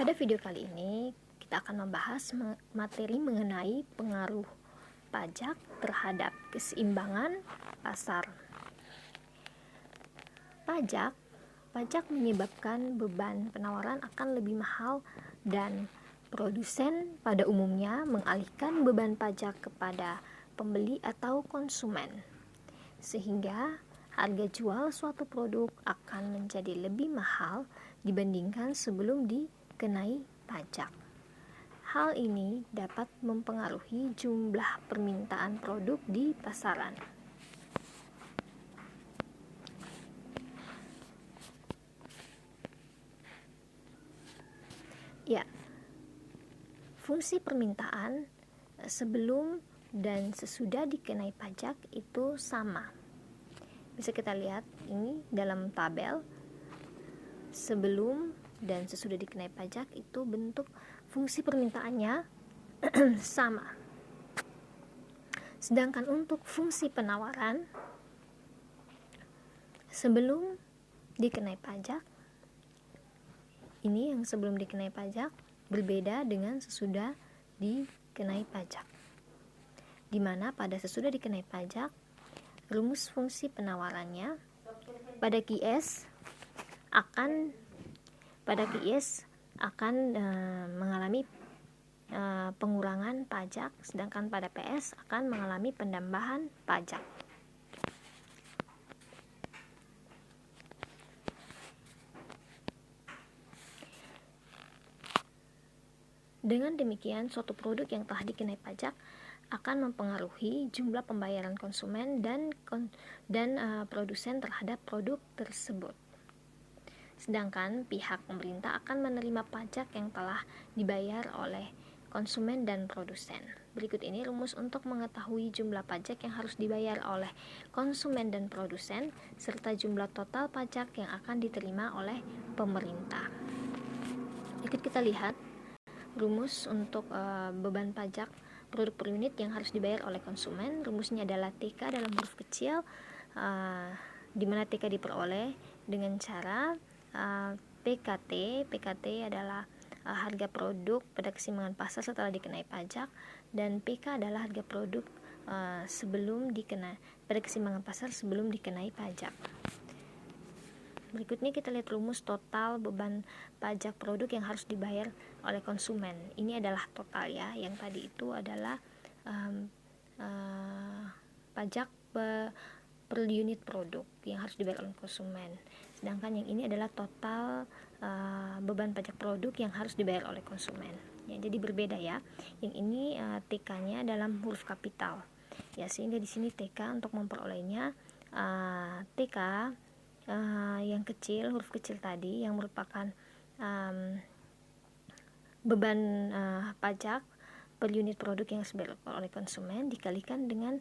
Pada video kali ini kita akan membahas materi mengenai pengaruh pajak terhadap keseimbangan pasar. Pajak menyebabkan beban penawaran akan lebih mahal dan produsen pada umumnya mengalihkan beban pajak kepada pembeli atau konsumen, sehingga harga jual suatu produk akan menjadi lebih mahal dibandingkan sebelum dikenai pajak. Hal ini dapat mempengaruhi jumlah permintaan produk di pasaran. Ya, fungsi permintaan sebelum dan sesudah dikenai pajak itu sama. Bisa kita lihat ini dalam tabel, sebelum dan sesudah dikenai pajak itu bentuk fungsi permintaannya sama. Sedangkan untuk fungsi penawaran sebelum dikenai pajak, ini yang sebelum dikenai pajak berbeda dengan sesudah dikenai pajak, di mana pada sesudah dikenai pajak rumus fungsi penawarannya pada QS akan mengalami pengurangan pajak, sedangkan pada PS akan mengalami penambahan pajak. Dengan demikian, suatu produk yang telah dikenai pajak akan mempengaruhi jumlah pembayaran konsumen dan produsen terhadap produk tersebut. Sedangkan pihak pemerintah akan menerima pajak yang telah dibayar oleh konsumen dan produsen. Berikut ini rumus untuk mengetahui jumlah pajak yang harus dibayar oleh konsumen dan produsen serta jumlah total pajak yang akan diterima oleh pemerintah. Ikut kita lihat rumus untuk beban pajak produk per unit yang harus dibayar oleh konsumen. Rumusnya adalah TK dalam huruf kecil, di mana TK diperoleh dengan cara PKT adalah harga produk pada keseimbangan pasar setelah dikenai pajak, dan PK adalah harga produk pada keseimbangan pasar sebelum dikenai pajak. Berikutnya kita lihat rumus total beban pajak produk yang harus dibayar oleh konsumen. Ini adalah total ya, yang tadi itu adalah pajak per unit produk yang harus dibayar oleh konsumen. Sedangkan yang ini adalah total beban pajak produk yang harus dibayar oleh konsumen. Ya, jadi berbeda ya. Yang ini TK-nya dalam huruf kapital. Ya, sehingga di sini TK untuk memperolehnya TK yang kecil, huruf kecil tadi yang merupakan beban pajak per unit produk yang harus dibayar oleh konsumen dikalikan dengan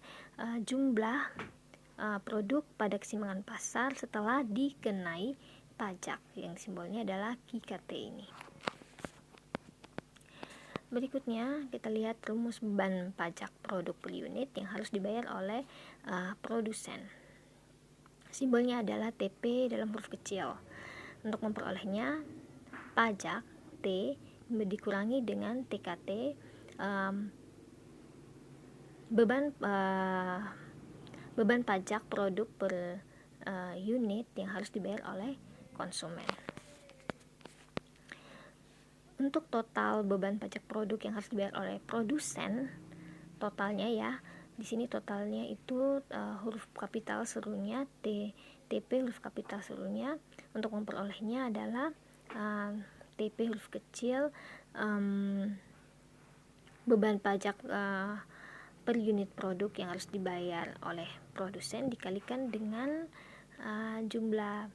jumlah produk pada keseimbangan pasar setelah dikenai pajak, yang simbolnya adalah QKT ini. Berikutnya kita lihat rumus beban pajak produk per unit yang harus dibayar oleh produsen. Simbolnya adalah TP dalam huruf kecil. Untuk memperolehnya, pajak T dikurangi dengan TKT, beban pajak produk per unit yang harus dibayar oleh konsumen. Untuk total beban pajak produk yang harus dibayar oleh produsen, totalnya ya, di sini totalnya itu huruf kapital seluruhnya, TP huruf kapital seluruhnya. Untuk memperolehnya adalah TP huruf kecil, beban pajak per unit produk yang harus dibayar oleh produsen dikalikan dengan jumlah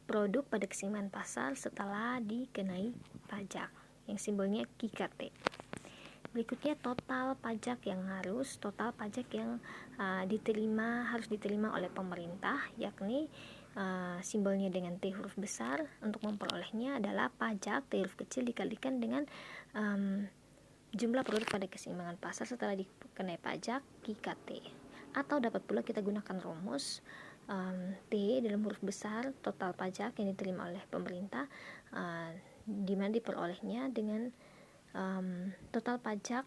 produk pada keseimbangan pasar setelah dikenai pajak, yang simbolnya QKT. Berikutnya total pajak yang harus diterima oleh pemerintah, yakni simbolnya dengan T huruf besar. Untuk memperolehnya adalah pajak T huruf kecil dikalikan dengan jumlah produk pada keseimbangan pasar setelah dikenai pajak QKT. Atau dapat pula kita gunakan rumus T dalam huruf besar total pajak yang diterima oleh pemerintah di mana diperolehnya dengan total pajak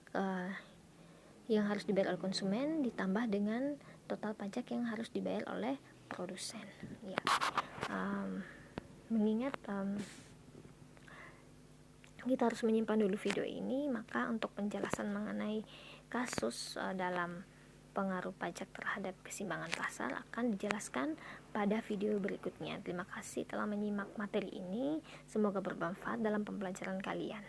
yang harus dibayar oleh konsumen ditambah dengan total pajak yang harus dibayar oleh produsen. Ya, mengingat kita harus menyimpan dulu video ini, maka untuk penjelasan mengenai kasus dalam pengaruh pajak terhadap keseimbangan pasar akan dijelaskan pada video berikutnya. Terima kasih telah menyimak materi ini, semoga bermanfaat dalam pembelajaran kalian.